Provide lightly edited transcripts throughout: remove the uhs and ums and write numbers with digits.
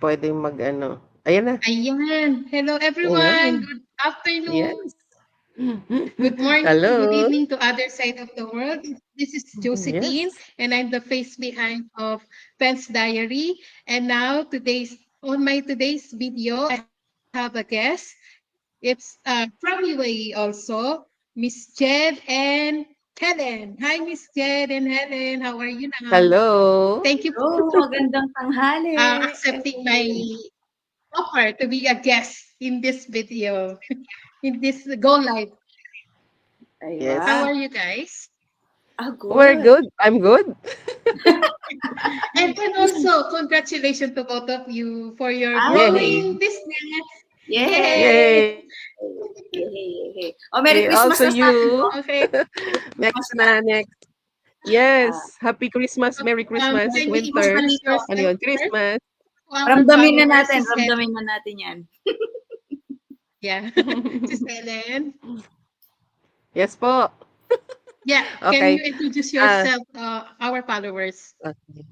pwedeng mag-ano. Ayan na. Ayan. Hello everyone. Ayan. Good afternoon. Yes. Good morning. Good Hello. evening to other side of the world. This is Josephine, Yes. and I'm the face behind of Pen's Diary. And now today's video, I have a guest. It's from UAE also, Miss Jed and Helen. Hi, Miss Jed and Helen. How are you now? Hello. Thank you Hello, for magandang tanghali, accepting my everyone. offer to be a guest in this video, in this Go Live. Ay, Yes. How wow. are you guys? We're Good. good. I'm good. And then also, congratulations to both of you for your Yay. growing business. Yay! Yay! Yay. Yay. Oh, Merry Christmas Also na sa atin po. you. Okay. Merry Christmas Next na. na, next. Ah, Yes. Happy Christmas. Okay, Merry Christmas. can you Merry Christmas Winter. na introduce dito. Ano yourself yun? first Christmas. to our Ramdamin na followers? natin, Sis Helen. ramdamin na natin yan. Yeah. Sis Helen. Yes po. Yeah. Can Okay. you introduce Ah, yourself, our followers? okay.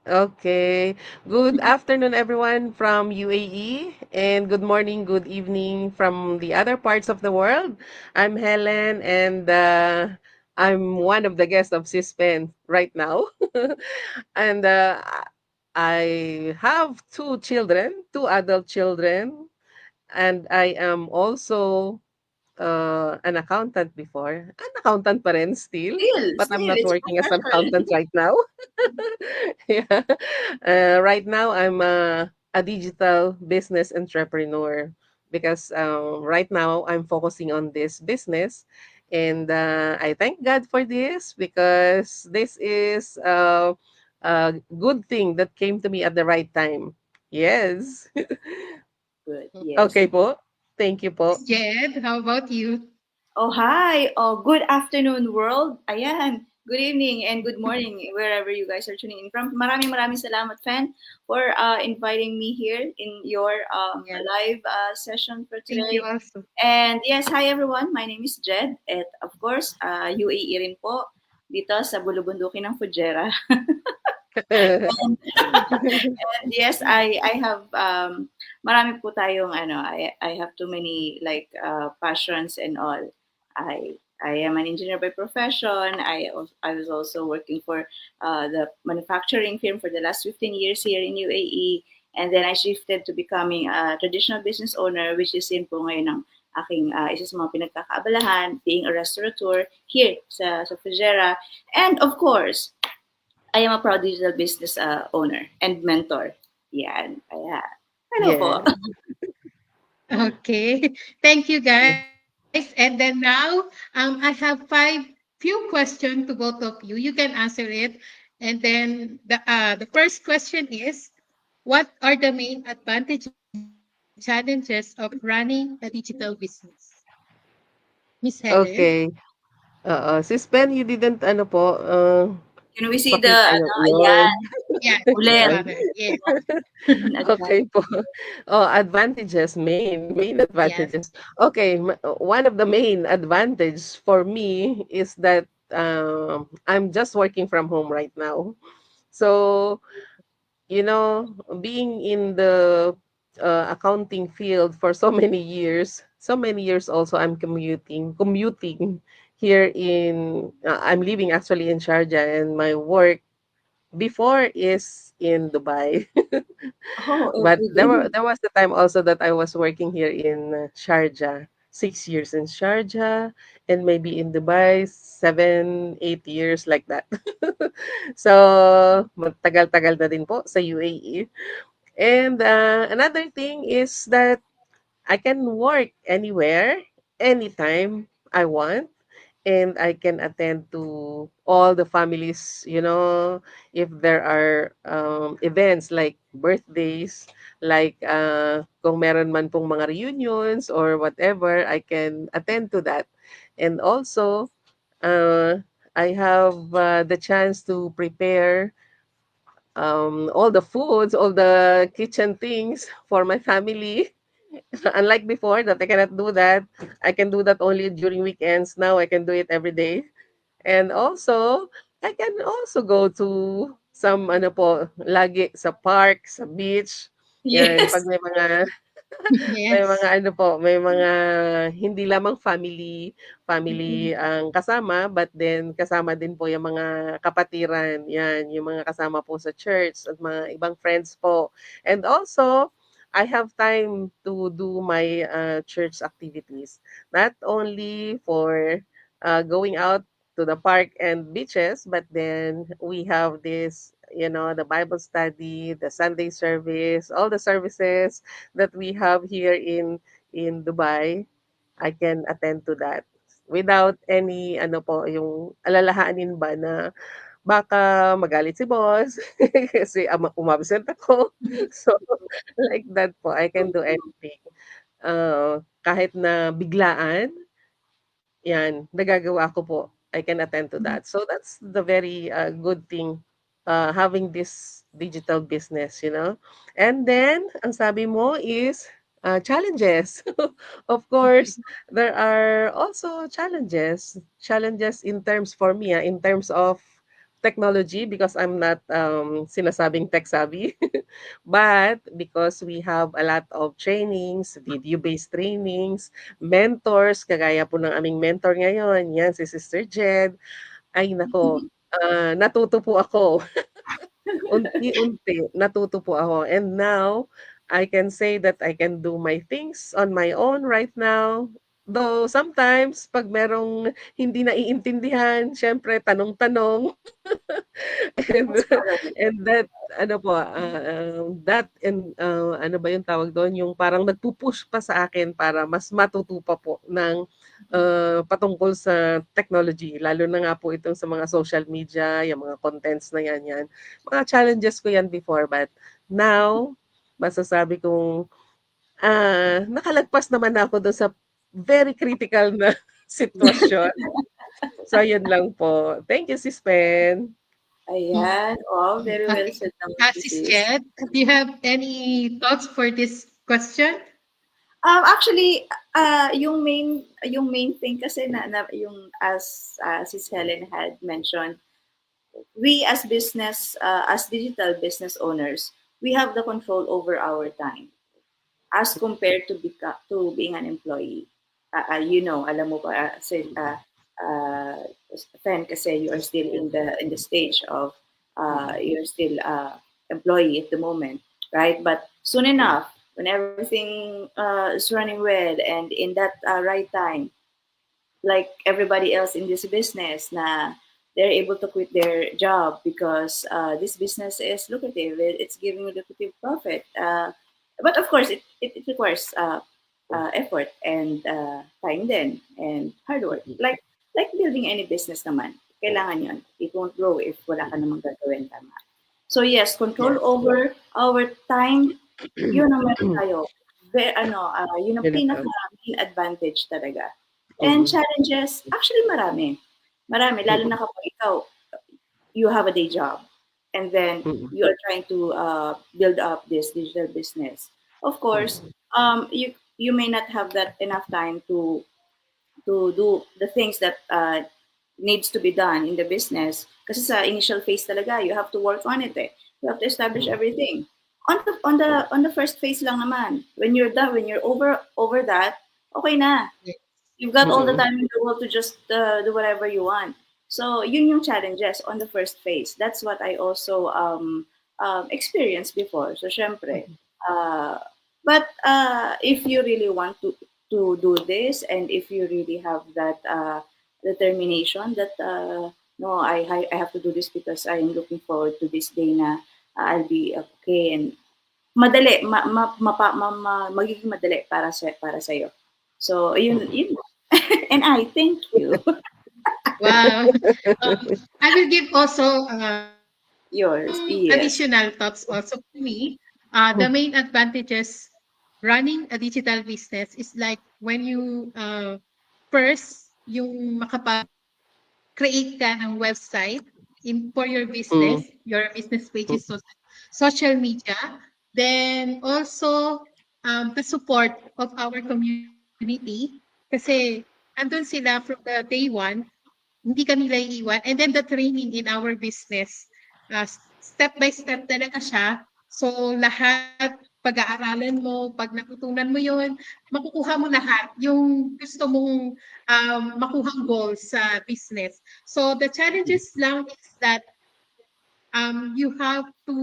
Okay. Good afternoon, everyone from UAE, and good morning, good evening from the other parts of the world. I'm Helen, and I'm one of the guests of CISPEN right now. And I have two children, two adult children, and I am also an accountant before. An accountant pa rin still, but I'm not It's a working as an profession. accountant right now. Yeah. Right now, I'm a digital business entrepreneur because right now I'm focusing on this business. And I thank God for this because this is a good thing that came to me at the right time. Yes. Good, yes. Okay po. Thank you po. Miss Jed, how about you? Oh, hi. Oh, good afternoon, world. Ayan. Good evening and good morning, wherever you guys are tuning in from. Maraming salamat, fan, for inviting me here in your Yeah. live session for Thank you today. also. And yes, hi everyone. My name is Jed. At of course, UAE rin po dito sa bulubundukin ng Fujera. And yes, I have marami po tayong ano, I have too many like passions and all. I am an engineer by profession. I was also working for the manufacturing firm for the last 15 years here in UAE, and then I shifted to becoming a traditional business owner, which is yun po ngayon ang aking isa sa mga pinagkakaabalahan, being a restaurateur here sa Fujera. And of course, I am a proud digital business owner and mentor. Yan. Kaya, hello po. Yeah. Okay. Thank you, guys. And then now, I have few questions to both of you. You can answer it. And then the first question is, what are the main advantages and challenges of running a digital business? Miss Helen? Okay. Oo. Sis Ben, you didn't ano po, Can we see the, pakita yung ano, yun. ayan, Yeah, this ulit. one. Yeah. Okay po. Oh, advantages, main Yes. advantages. Okay, one of the main advantage for me is that I'm just working from home right now. So, being in the accounting field for so many years also I'm commuting here I'm living actually in Sharjah, and my work before is in Dubai. Oh, But every there day. there was the time also that I was working here in Sharjah, 6 years in Sharjah, and maybe in Dubai 7, 8 years like that. So matagal-tagal na din po sa UAE. And another thing is that I can work anywhere, anytime I want, and I can attend to all the families, if there are events like birthdays, like kung meron man pong mga reunions or whatever, I can attend to that. And also, uh, I have the chance to prepare all the foods, all the kitchen things for my family. Unlike before that I cannot do that. I can do that only during weekends. Now I can do it every day. And also, I can also go to some ano po, lagi sa park, sa beach. Yan, Yes. 'pag may mga may mga Yes. ano po, may mga hindi lamang family Mm-mm. family ang kasama, but then kasama din po yung mga kapatiran, 'yan, yung mga kasama po sa church at mga ibang friends po. And also, I have time to do my, church activities. Not only for, going out to the park and beaches, but then we have this, the Bible study, the Sunday service, all the services that we have here in Dubai, I can attend to that without any ano po, yung alalahanin ba na baka magalit si boss kasi umabsent ako. So, like that po, I can do anything. Kahit na biglaan, 'yan, nagagawa ko po. I can attend to that. So that's the very, good thing, having this digital business. And then ang sabi mo is, challenges. Of course, there are also challenges. Challenges in terms for me, in terms of technology because I'm not, sinasabing tech savvy. But because we have a lot of trainings, video-based trainings, mentors, kagaya po ng aming mentor ngayon, yan si Sister Jed. Ay nako, natuto po ako. Unti-unti natuto po ako, and now I can say that I can do my things on my own right now. Though sometimes 'pag merong hindi naiintindihan, siyempre tanong-tanong. And That's part of it. and that ano po, that and, ano ba yung tawag dun, yung parang nagpu-push pa sa akin para mas matuto pa po ng, patungkol sa technology. Lalo na nga po itong sa mga social media, yung mga contents na yan. Mga challenges ko yan before, but now masasabi kong, nakalagpas naman ako dun sa very critical na sitwasyon. So yun lang po. Thank you, Sis Pen. Ayan. Oh, very well Okay. said naman si Sis sis. Jed, do you have any thoughts for this question? Actually, yung main thing kasi na yung as Sis Helen had mentioned, we as digital business owners, we have the control over our time as compared to being an employee. Alam mo ba, uh, Fen, kasi you are still in the stage of you're still employee at the moment, right? But soon enough, when everything is running well and in that right time, like everybody else in this business, na they're able to quit their job because this business is lucrative. It's giving a lucrative profit. But of course, it requires effort and time then and hard work. Like building any business naman, kailangan yon. It won't grow if wala ka namang gagawin, tama. So yes, control Yes. over our time, yun ang meron tayo. Yun ang Yun na po. pinaka-main advantage talaga. And Mm. challenges, actually marami. Marami, lalo na Mm. kapag ikaw, you have a day job and then Mm. you are trying to build up this digital business. Of course, Mm. you may not have that enough time to do the things that needs to be done in the business. Kasi sa initial phase talaga, you have to work on it. You have to establish Mm. everything. On the first phase lang naman. When you're done, when you're over that, okay na. Yes. You've got all the Mm. time in the world to just do whatever you want. So yun yung challenges on the first phase. That's what I also experienced before. So syempre, uh, but if you really want to do this, and if you really have that determination that no, I have to do this because I am looking forward to this day na I'll be okay, and madali magiging madali para sa iyo. So Mm. yun. And I thank you. Wow. I will give also Yours, yes. additional thoughts also for me. The main advantages running a digital business is like when you first yung makapag-create ka ng website for your Mm. business, your business pages, social media, then also the support of our community kasi andun sila from the day one, hindi ka nila iiwan. And then the training in our business, step by step talaga siya. So lahat pag-aaralan mo, 'pag natutunan mo 'yun, makukuha mo lahat yung gusto mong, makuhang goals sa business. So, the challenges lang is that, you have to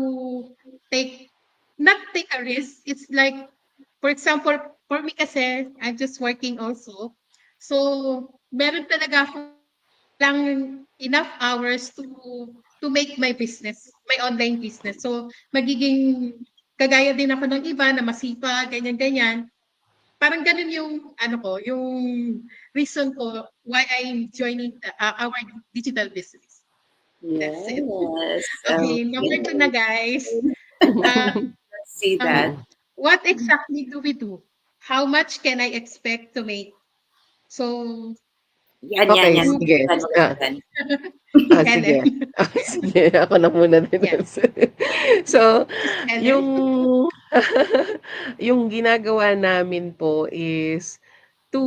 take not take a risk. It's like, for example, for me kasi, I'm just working also. So, meron talaga akong kailangan enough hours to make my business, my online business. So, magiging kagaya din ako ng iba na masipag, ganyan-ganyan. Parang ganun yung ano ko, yung reason ko why I'm joining our digital business. That's it. Yes. Okay, number two na guys. Uh, Let's see that. what exactly do we do? How much can I expect to make? So, Yan, Okay, yan. you, sige. Magandang. Sige. Helen. Sige, ako na muna din. Yeah, So, Miss yung Helen. yung ginagawa namin po is to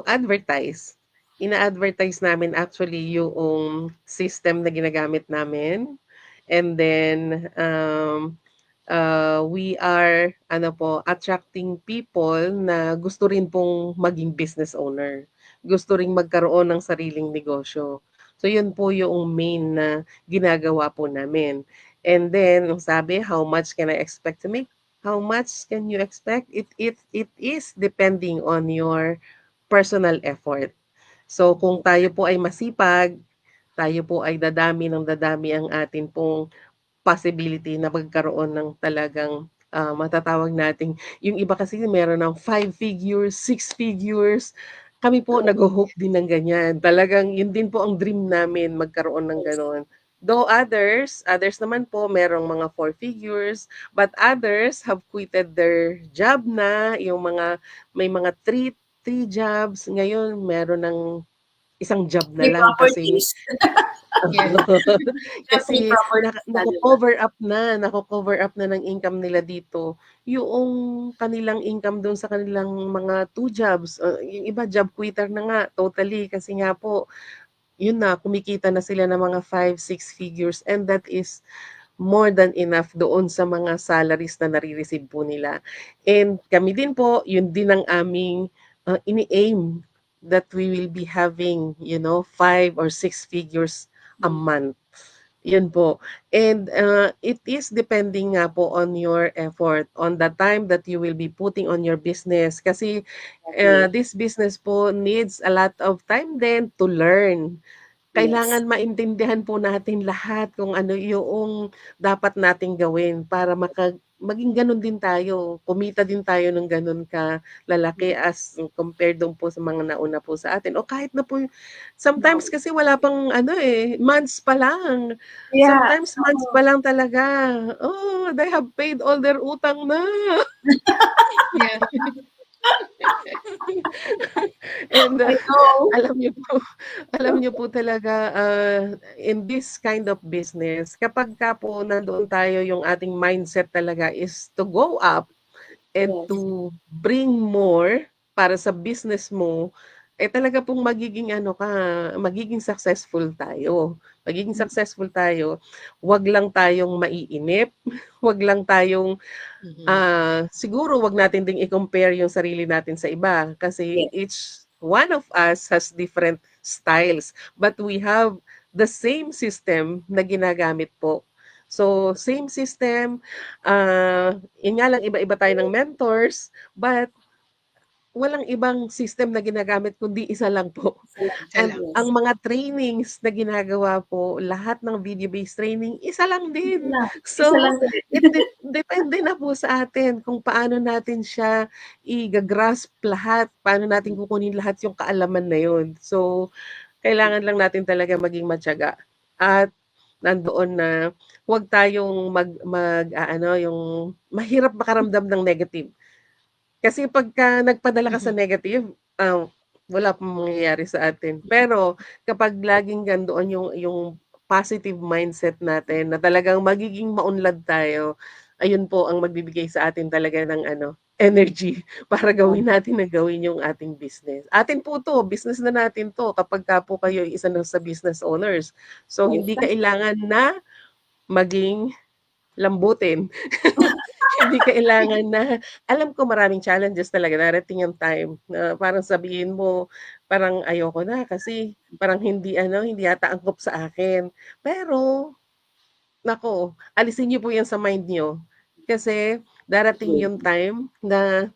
advertise. Ina-advertise namin actually yung system na ginagamit namin. And then, we are ano po, attracting people na gusto rin pong maging business owner. Gusto ring magkaroon ng sariling negosyo. So yun po yung main na ginagawa po namin. And then, ang sabi, how much can I expect to make? How much can you expect? It is depending on your personal effort. So kung tayo po ay masipag, tayo po ay dadami ng dadami ang atin pong possibility na magkaroon ng talagang, matatawag nating yung iba kasi meron ng 5 figures, 6 figures. Kami po nagho-hope din ng ganyan. Talagang yun din po ang dream namin magkaroon ng gano'n. Though others naman po merong mga 4 figures, but others have quitted their job na, yung mga may mga three jobs, ngayon meron ng isang job na Free lang kasi properties. Yes. Free kasi properties na, di ba? nako-cover up na ng income nila dito, yung kanilang income dun sa kanilang mga 2 jobs, yung iba job quitter na nga totally kasi nga po, yun na kumikita na sila ng mga 5, 6 figures and that is more than enough doon sa mga salaries na nare-receive po nila. And kami din po, yun din ang aming, ini-aim that we will be having, 5 or 6 figures a Mm. month. Yun po. And, it is depending nga po on your effort, on the time that you will be putting on your business. Kasi, Exactly. this business po needs a lot of time then to learn. Yes. Kailangan maintindihan po natin lahat kung ano yung dapat nating gawin para maging gano'n din tayo, kumita din tayo ng gano'n kalalaki as compared do'n po sa mga nauna po sa atin o kahit na po No. sometimes kasi wala pang ano, months pa lang. Yeah. Sometimes months pa lang talaga. Oh, they have paid all their utang na. Yeah. And, I know. alam niyo po alam niyo po talaga, in this kind of business, kapagka po nandoon tayo yung ating mindset talaga is to go up and Yes. to bring more para sa business mo, talaga pong magiging successful tayo. Magiging Mm. successful tayo, 'wag lang tayong maiinip, 'wag lang tayong Mhm. siguro 'wag natin ding i-compare yung sarili natin sa iba kasi Yes. each one of us has different styles, but we have the same system na ginagamit po. So, same system, yun nga lang iba-iba tayo ng mentors, but walang ibang system na ginagamit kundi isa lang po. Isa And lang. Yes. ang mga trainings na ginagawa po, lahat ng video-based training, isa lang Isa din. lang. Isa So, lang din. depende na po sa atin kung paano natin siya i-ga-grasp lahat, paano natin kukunin lahat yung kaalaman na yun. So, kailangan lang natin talaga maging matiyaga at nandoon na huwag tayong yung mahirap makaramdam ng negative. Kasi pagka nagpadala ka sa Mhm. negative, wala pong mangyayari sa atin. Pero kapag laging nandoon yung positive mindset natin na talagang magiging maunlad tayo, ayun po ang magbibigay sa atin talaga ng energy para gawin natin na gawin yung ating business. Atin po 'to, business na natin 'to kapagka po kayo ay isa na sa business owners. So, hindi Yes. kailangan na maging lambutin. Hindi kailangan na alam ko maraming challenges talaga, darating yung time na parang sabihin mo, parang ayoko na kasi parang hindi yata angkop sa akin. Pero, naku, alisin niyo po yan sa mind niyo, kasi darating yung time na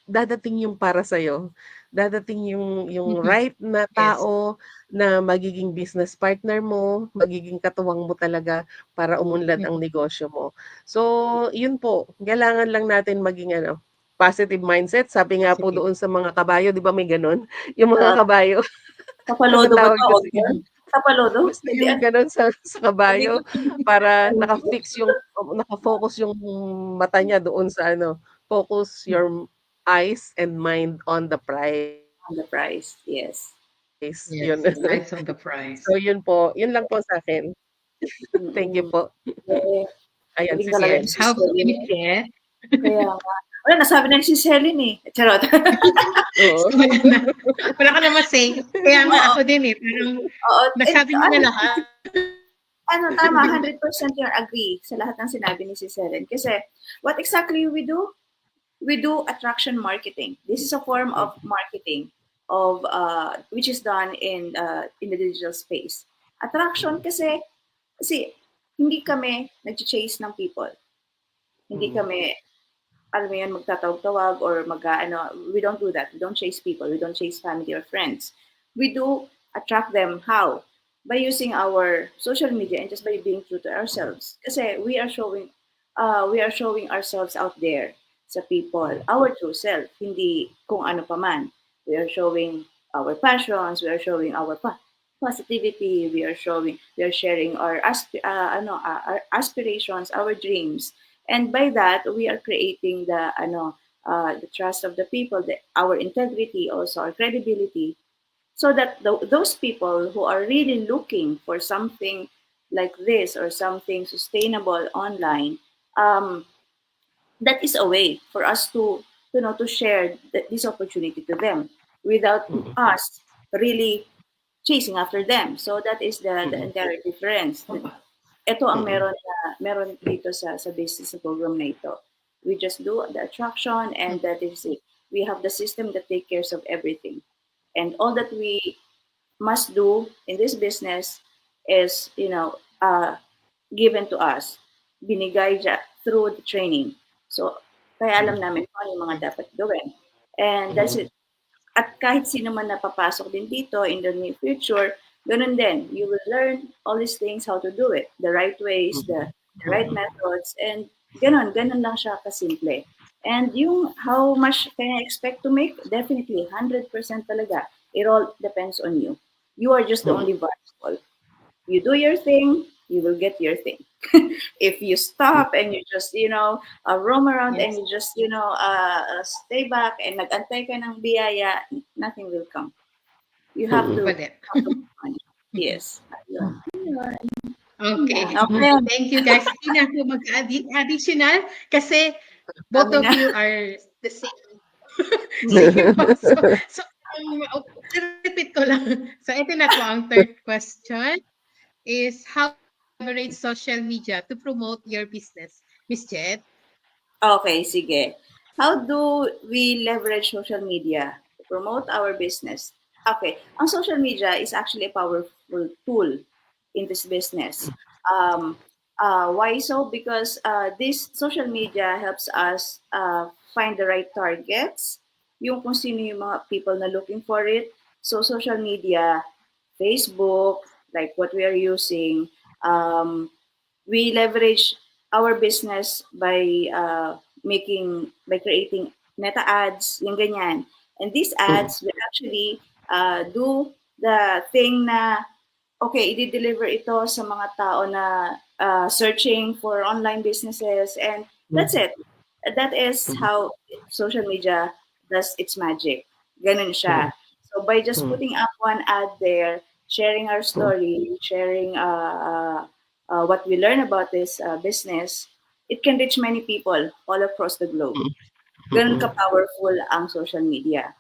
dadating yung para sa'yo. Dadating yung right na Yes. tao na magiging business partner mo, magiging katuwang mo talaga para umunlad ang negosyo mo. So, yun po, kailangan lang natin maging positive mindset. Sabi nga po Positive. doon sa mga kabayo, 'di ba may gano'n? Yung mga Uh, kabayo, anong Tapalodo ba tawag do'n? tawag doon? Tapalodo? Basta Hindi, yung gano'n sa hindi ko kabayo para alam. naka-focus yung mata niya doon sa focus your eyes and mind on the prize, On the price, yes. yun. Yes, eyes on the prize. So yun po, yun lang po sa'kin. Thank you Mm. po. Eh, Ayan, galing si talaga ni Ciel. Sis How about you, Helen. Michelle? Kaya nga. Wala, nasabi na ni Sis Helen eh. Charot. Oo. So, wala na. Wala ka naman say. Kaya nga Oo. ako din parang Oo. And, nasabi niyo na lahat. tama, 100% yung agree sa lahat ng sinabi ni Sis Helen. Kasi, what exactly we do? We do attraction marketing. This is a form of marketing of which is done in the digital space. Attraction kasi hindi kami nag-chase ng people. Hindi kami alam mo yun, magtatawag-tawag or we don't do that. We don't chase people. We don't chase family or friends. We do attract them. How? By using our social media and just by being true to ourselves. Kasi we are showing ourselves out there sa people, our true self, hindi kung ano pa man. We are showing our passions, we are showing our positivity, we are sharing our aspirations, our dreams. And by that, we are creating the trust of the people, our integrity, also our credibility, so that those people who are really looking for something like this or something sustainable online, um, that is a way for us to share this opportunity to them without us really chasing after them. So that is the entire difference. Ito ang meron dito sa business program na ito. We just do the attraction and that is it. We have the system that take cares of everything. And all that we must do in this business is, given to us, binigay through the training. So, kaya alam namin kung ano yung mga dapat gawin. And that's it. At kahit sino man napapasok din dito in the near future, ganun din. You will learn all these things, how to do it, the right ways, the right methods, and ganun lang siya kasimple. And yung how much can I expect to make? Definitely, 100% talaga. It all depends on you. You are just the only variable. You do your thing, you will get your thing. If you stop and you just, roam around and Yes. you just, stay back and nag-antay ka ng biyaya, nothing will come. You have to, Pwede. yes. Ayun. Okay. Okay. Thank you guys. Hindi na ako mag-additional kasi both Kami of na. you are the same. Sige po. So repeat ko lang. So ito na po ang third question is how to leverage social media to promote your business. Miss Jet? Okay, sige. How do we leverage social media to promote our business? Okay, ang social media is actually a powerful tool in this business. Why so? Because this social media helps us find the right targets, yung kung sino yung mga people na looking for it. So social media, Facebook, like what we are using, we leverage our business by creating meta ads, yung ganyan. And these ads will actually do the thing na okay, i-deliver ito sa mga tao na searching for online businesses and that's it. That is how social media does its magic. Ganun siya. So by just putting up one ad there, sharing our story, sharing what we learn about this business, it can reach many people all across the globe. Ganun ka-powerful ang social media.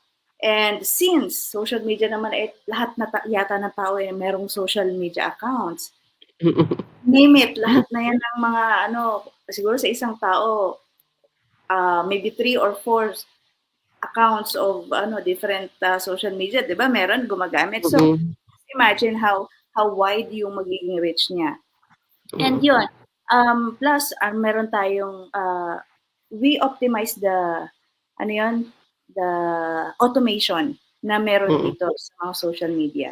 And since social media naman lahat yata ng tao merong social media accounts, name it, lahat na yan ng mga siguro sa isang tao, maybe 3 or 4 accounts of different social media, 'di ba? Meron gumagamit. So Mm. imagine how wide yung magiging reach niya. And Mm. yun, plus meron tayong we optimize the ano yun, the automation na meron Mm. dito sa mga social media.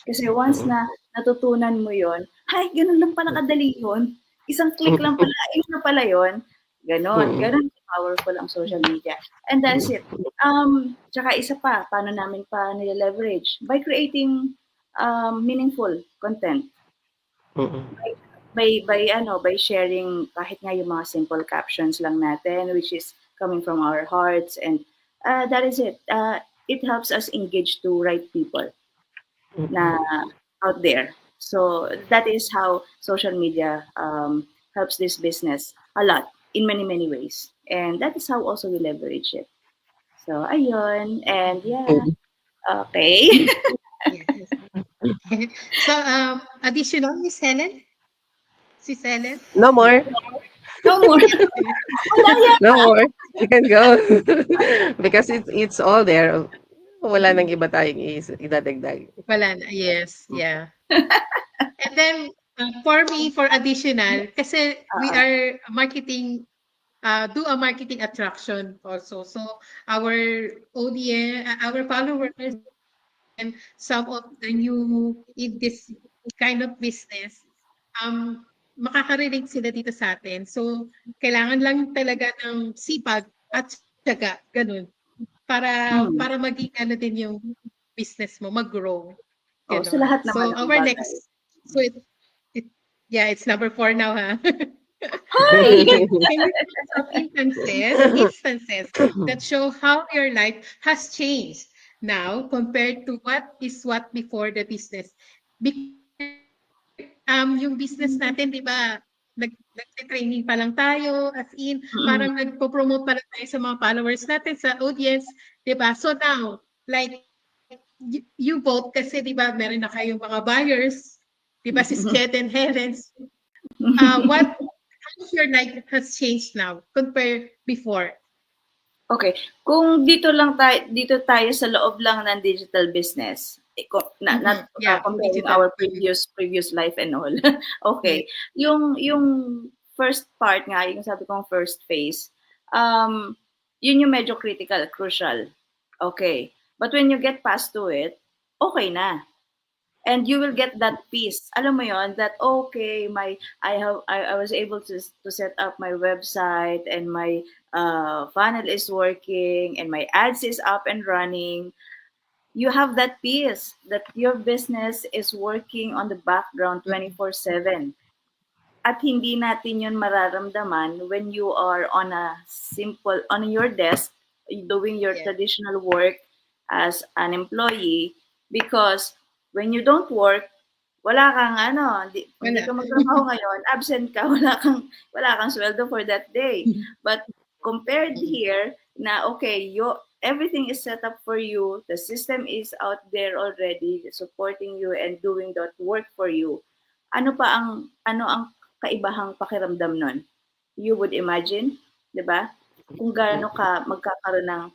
Kasi Automation. once Mm. na natutunan mo yon, ay, ganun lang pala kadali yun. Isang click lang pala, ayun na pala yun. Ganon, Mm. ganon powerful ang social media. And that's it. Tsaka isa pa, paano namin pa nile-leverage? By creating meaningful content. Mm. By sharing kahit nga yung mga simple captions lang natin, which is coming from our hearts, and that is it. It helps us engage to right people na out there. So that is how social media helps this business a lot in many many ways, and that is how also we leverage it. So ayun, and yeah, Mm. okay. Yes. So, additional, Miss Helen? Sis Helen? No more. No more. Wala yan. No more. You can go. Because it's all there. Wala nang iba tayong idadagdag. Wala na. Yes, yeah. And then, for me, for additional, kasi we Oo. are marketing, do a marketing attraction also. So, our audience, our followers, and some of the new in this kind of business, makaka-relate sila dito sa atin. So, kailangan lang talaga ng sipag at tiyaga, ganun. Mm. Para maging ano din yung business mo, mag-grow. Oh, sa Ganon. lahat naman So, ng our bagay. next, so it yeah, it's number 4 now, ha? Hi! Can you give some instances that show how your life has changed now compared to what before the business? Because yung business natin, di ba, nag-training pa lang tayo, as in, Mm. parang nagpo-promote pa lang tayo sa mga followers natin, sa audience, di ba? So now, like, you both, kasi di ba, meron na kayong mga buyers, di ba, si Sked and Helens, what how your life has changed now compared before? Okay, kung dito tayo sa loob lang ng digital business, not Yeah, comparing digital. our previous life and all. Yeah. Okay, yung first part nga, yung sabi kong first phase, yun yung medyo critical, crucial. Okay, but when you get past to it, okay na. And you will get that peace. Alam mo yon, that okay, I was able to set up my website, and my funnel is working, and my ads is up and running. You have that peace that your business is working on the background 24/7. At hindi natin yun mararamdaman when you are on your desk doing your Yeah. traditional work as an employee, because when you don't work, wala kang hindi Wala. ka magtrabaho ngayon, absent ka, wala kang sweldo for that day. But compared here na okay, everything is set up for you, the system is out there already supporting you and doing that work for you. Ano ang kaibahang pakiramdam nun? You would imagine, 'di ba? Kung gaano ka magkakaroon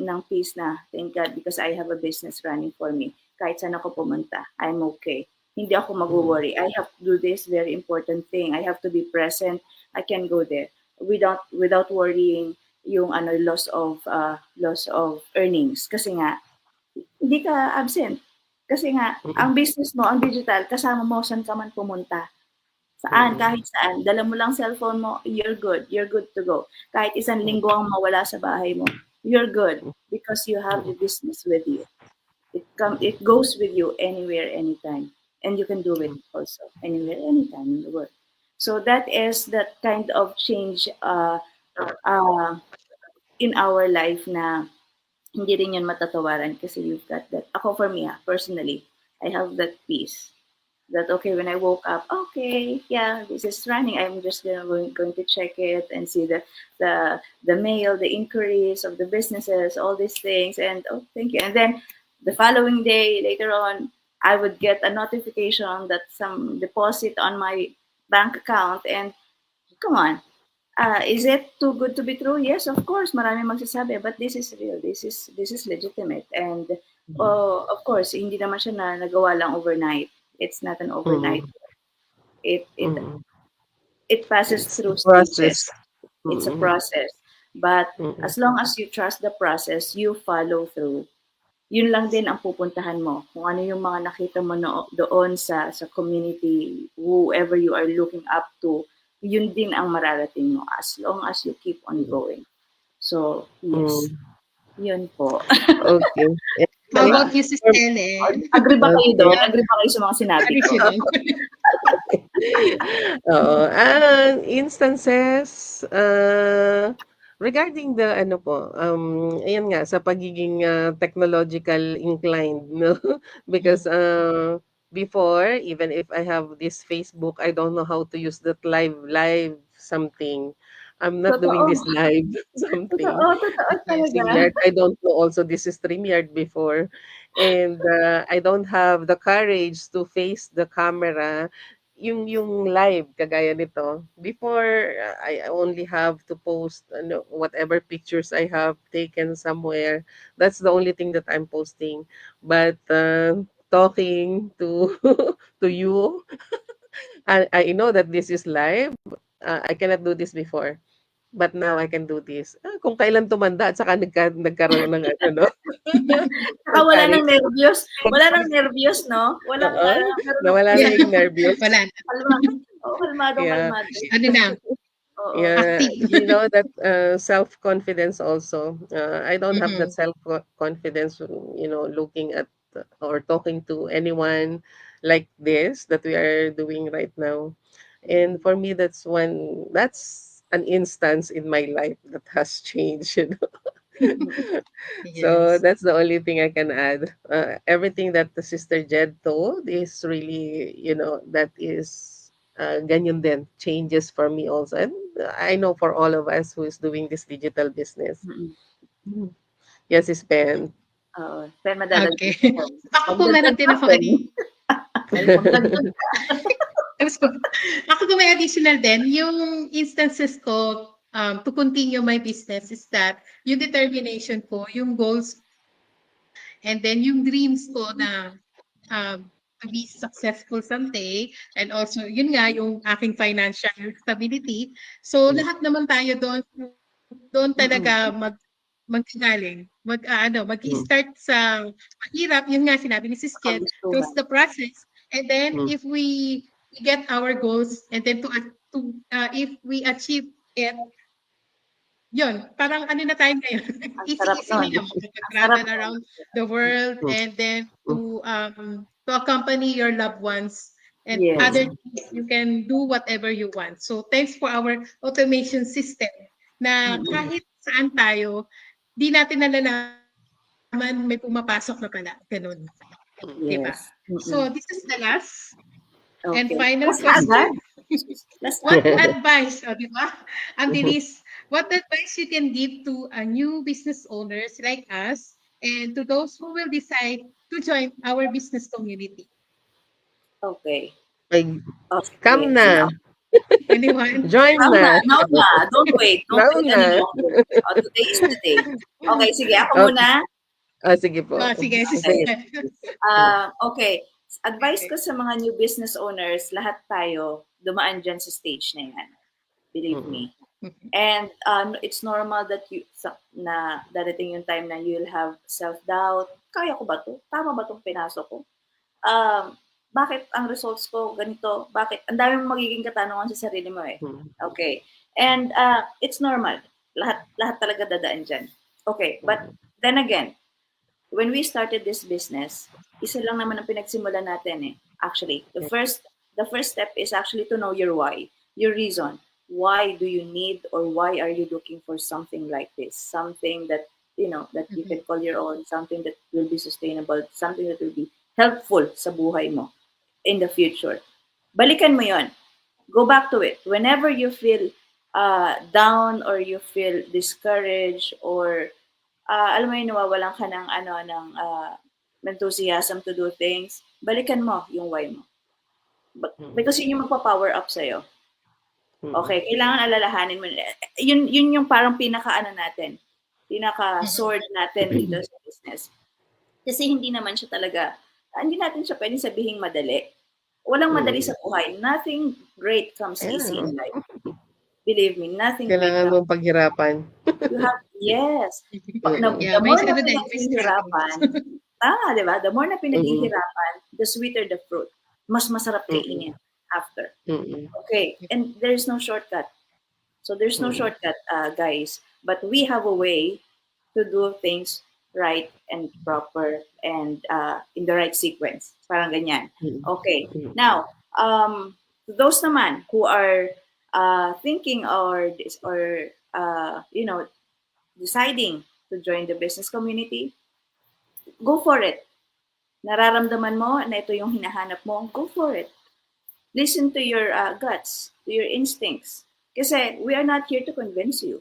ng peace na, thank God because I have a business running for me. Kahit saan ako pumunta, I'm okay. Hindi ako mag-worry. I have to do this very important thing. I have to be present. I can go there without worrying yung loss of earnings, kasi nga hindi ka absent. Kasi nga ang business mo, ang digital, kasama mo saan ka man pumunta. Saan, kahit saan, dala mo lang cellphone mo, you're good. You're good to go. Kahit isang linggo ang mawala sa bahay mo, you're good because you have the business with you. It goes with you anywhere, anytime, and you can do it also anywhere, anytime in the world. So that is that kind of change uh, in our life na hindi rin yun matatawaran, kasi you've got that. Ako, for me, personally, I have that peace. That okay, when I woke up, okay, yeah, this is running. I'm just going to check it and see the mail, the inquiries of the businesses, all these things, and oh, thank you. And then the following day, later on, I would get a notification that some deposit on my bank account, and come on, Is it too good to be true? Yes, of course. Marami magsasabi, but this is real. This is legitimate. And of course, hindi naman siya na nagawa lang overnight. It's not an overnight. Mm, It it mm. it passes It's a through process. stages. It's a Mm, process. But mm, as long as you trust the process, you follow through. Yun lang din ang pupuntahan mo. Kung ano yung mga nakita mo doon sa community, whoever you are looking up to, yun din ang mararating mo as long as you keep on mm, going. So, yes. mm. Yun po. Okay. How And about you, Sis for Ellen? Agree ba kayo okay. doon? Agree ba kayo sa mga sinabi ko? Additional. Oo, instances, regarding the ano po, ayan nga sa pagiging, technological inclined 'no, because, before even if I have this Facebook, I don't know how to use that live something. I'm not doing Totoo. this live something. Totoo. Totoo talaga. StreamYard, I don't know also this is StreamYard before, and, I don't have the courage to face the camera yung live kagaya nito. Before, I only have to post ano, whatever pictures I have taken somewhere. That's the only thing that I'm posting. But talking to to you, I know that this is live. I cannot do this before. But now I can do this. Kung kailan tumanda at saka nagkaroon ng ano, no? Saka Ng wala nang courage. nervyos. Wala nang nervyos, no? Walang, Oo, meron ng nawala na Yeah. peace. yung nervyos. Wala na. Kalma. Oo, kalmadong Yeah. kalmado. Ano na, Oo. Yeah, active. you know that self-confidence also. I don't have that Mhm. self-confidence, looking at or talking to anyone like this that we are doing right now. And for me, that's an instance in my life that has changed. So Yes. that's the only thing I can add. Everything that the Sister Jed told is really, that is ganyan din, changes for me also. And I know for all of us who is doing this digital business. Mm-mm. Mhm. Yes, is Ben. Oo. Pero Okay. madadagdag ko. Ako po meron Magdagdag din ka, ako Ben. Magdagdag ka. Tapos po, ako po may additional din, yung instances ko to continue my business is that yung determination ko, yung goals ko, and then yung dreams ko na to be successful someday, and also yun nga yung aking financial stability. So lahat naman tayo doon Mm-mm. talaga magagaling, Mm, mag-start sa mahirap, yun nga sinabi ni Sis Jed, Kagustuhan. trust the process, and then mm, if we get our goals, and then if we achieve it, yun, parang ano na tayo ngayon, Ang sarap easy-easy nun. na lang Ang sarap mag-travel nun. around the world, mm, and then mm, to accompany your loved ones, and Yes. other mm, things, you can do whatever you want. So thanks for our automation system na Mm-mm. mm, kahit saan tayo, di natin nalalaman may pumapasok na pala, ganun, mm, 'di ba? Yes. Mm-mm. So this is the last and Okay. final Last na question. agad. Last na What agad. advice, di ba? Ang mm. bilis. What advice you can give to a new business owners like us, and to those who will decide to join our business community? Okay. Ay, Oh, come sige. Sige. na. Anyone? Join Now na. na. Now na. Don't wait. Don't Now wait any na. longer. Oh, today is the day. Okay, sige. Ako Okay. muna. Sige po. Sige, Okay. sister. Okay. Advice Okay. ko sa mga new business owners, lahat tayo dumaan dyan sa stage na yan. Believe Mm, me. And it's normal that na darating yung time na you'll have self-doubt. Kaya ko ba to? Tama ba tong pinasok ko? Bakit ang results ko ganito? Bakit? Ang dami mong magiging katanungan sa sarili mo eh. mm, Okay. And it's normal. Lahat talaga dadaan dyan. Okay. But mm, then again, when we started this business, isa lang naman ang pinagsimulan natin eh. Actually, the first step is actually to know your why, your reason. Why do you need, or why are you looking for something like this? Something that that you can call your own, something that will be sustainable, something that will be helpful sa buhay mo in the future. Balikan mo 'yon. Go back to it. Whenever you feel down, or you feel discouraged, or alam mo yun, nawawalan ka ng enthusiasm to do things, balikan mo yung why mo. mm, Because yun yung magpa-power up sa'yo. Mm. Okay, kailangan alalahanin mo. Yun yung parang pinaka-ano natin, Mhm. pinaka-sword natin dito sa business. Kasi hindi natin siya pwedeng sabihing madali. Walang madali Mm. sa buhay. Nothing great comes easy Ayan, in life. Believe me, nothing great kailangan comes. mong paghirapan. You have, yes. Mm. Yeah, The may more na sabi din, may struggles. pinaghihirapan, di ba? The more na Mm. pinaghihirapan, the sweeter the fruit. Mas masarap Mm. kainin after. Mm. Okay, and there's no shortcut. So there's no Mm. shortcut, guys. But we have a way to do things right and proper and in the right sequence. Parang ganyan. Mm. Okay. Mm. Now, to those naman who are thinking or deciding to join the business community, go for it. Nararamdaman mo na ito yung hinahanap mo, go for it. Listen to your guts, to your instincts. Kasi we are not here to convince you.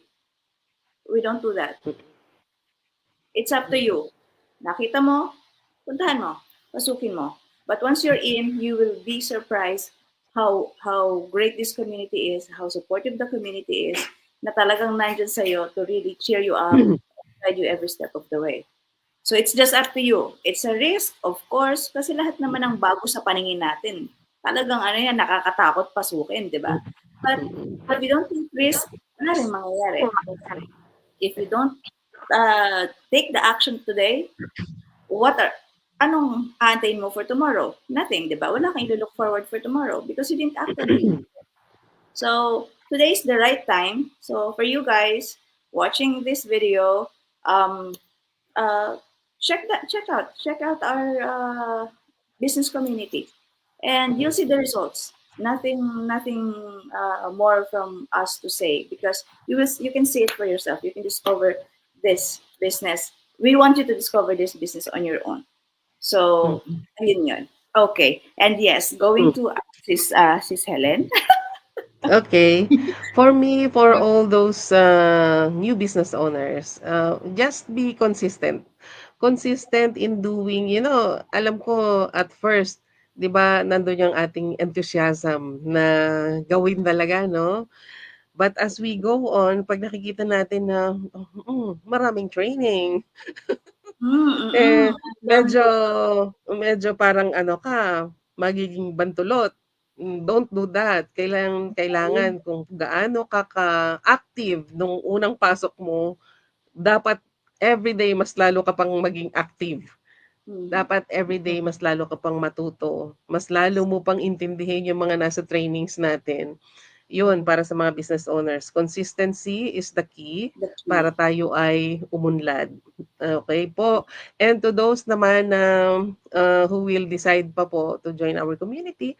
We don't do that. It's up to you. Nakita mo, puntahan mo, pasukin mo. But once you're in, you will be surprised how great this community is, how supportive the community is, na talagang nandyan sa'yo to really cheer you up, guide you every step of the way. So it's just up to you. It's a risk, of course, kasi lahat naman ng bago sa paningin natin. Talagang ano yan, nakakatakot pasukin, di ba? But if you don't take risk, wala rin mangyayari. If you don't take the action today, what are, anong aantayin mo for tomorrow? Nothing, di ba? Wala kang look forward for tomorrow because you didn't act on it. So today's the right time. So for you guys watching this video, um, uh, check out our business community, and you'll see the results. Nothing more from us to say because you can see it for yourself. You can discover this business. We want you to discover this business on your own. So, Mm. ayun yun. Okay. And yes, going Mm. to sis Helen. Okay. For me, for all those new business owners, just be consistent. Consistent in doing, alam ko at first, 'di ba, nandun yung ating enthusiasm na gawin talaga, no? But as we go on, pag nakikita natin na maraming training, Mm. eh Ang dami medyo ko. medyo parang ano ka, magiging bantulot. Don't do that. Kailangan kung gaano ka ka-active nung unang pasok mo, dapat everyday mas lalo ka pang maging active. Mm. Dapat everyday mas lalo ka pang matuto, mas lalo mo pang intindihin yung mga nasa trainings natin. Yun, para sa mga business owners, consistency is the key The para key. tayo ay umunlad. Okay po. And to those naman na who will decide pa po to join our community,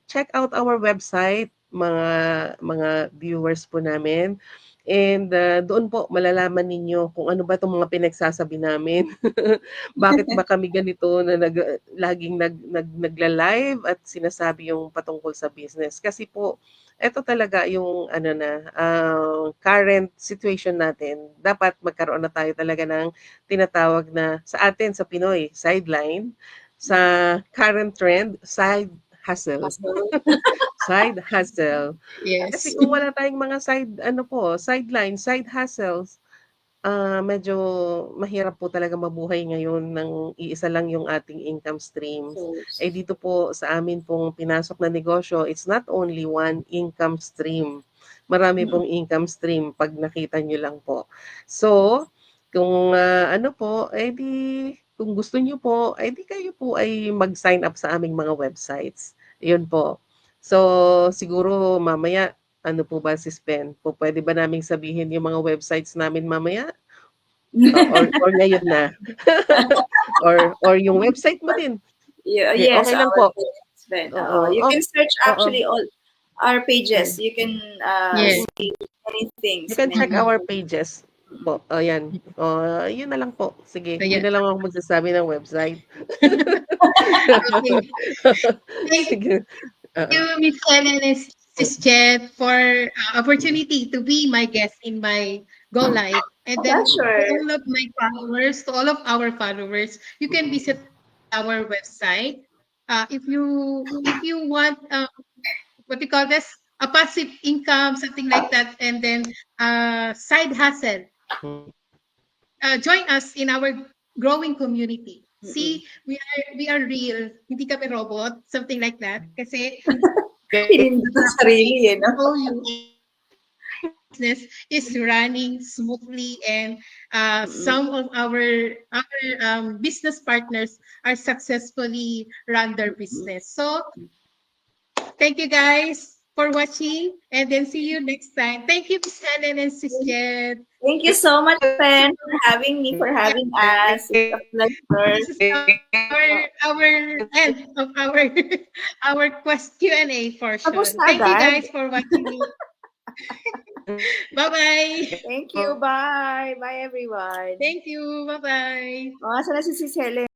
check out our website, mga viewers po namin. And doon po malalaman ninyo kung ano ba itong mga pinagsasabi namin. Bakit ba kami ganito na laging nagla-live at sinasabi yung patungkol sa business. Kasi po, eto talaga yung ano na, current situation natin. Dapat magkaroon na tayo talaga ng tinatawag na sa atin sa Pinoy, sideline. Sa current trend, side hustle. Hustle. Side hustle. Kasi Yes. kung wala tayong mga sideline, side hustles, medyo mahirap po talaga mabuhay ngayon ng iisa lang yung ating income streams. So, Dito po sa amin pong pinasok na negosyo, it's not only one income stream. Marami mm. pong income stream pag nakita nyo lang po. So, kung ano po, kung gusto nyo po, di kayo po ay mag-sign up sa aming mga websites. Yun po. So, siguro mamaya, ano po ba si Spen? Po pwede ba naming sabihin yung mga websites namin mamaya? Or ngayon na? Or yung website mo din? Yeah, yes, Okay lang our po. business friend. Oo. You can search Oo. actually all our pages. Mm. You can Yes. see many You things. can check Many. Mhm. our pages po. Ayan. Yun na lang po. Sige, So, hindi yeah. na lang ako magsasabi ng website. Okay. Thank Sige. Oo. you, Miss Helen and Sis Jet, for opportunity to be my guest in my Go Live. And then to Pleasure. all of my followers, to all of our followers, you can visit our website. If you want, what do you call this? a passive income, something like that, and then side hustle. Join us in our growing community. Mm-mm. See, we are real. Hindi kami robot, something like that. Kasi Pinindot ang sarili, eh, no? show you business is running smoothly, and Mm-mm. some of our business partners are successfully run their Mm-mm. business. So thank you guys for watching, and then see you next time. Thank you, Miss Helen and Sis Jen. Thank you so much, Pen, for having me, for Yeah, having us. It's a pleasure. this is our end of our our Q&A Tapos portion. na Thank you agad. guys for watching. Bye bye. Thank you. Bye. Bye, everyone. Thank you. Bye bye. Oh, asan na si Sis Helen?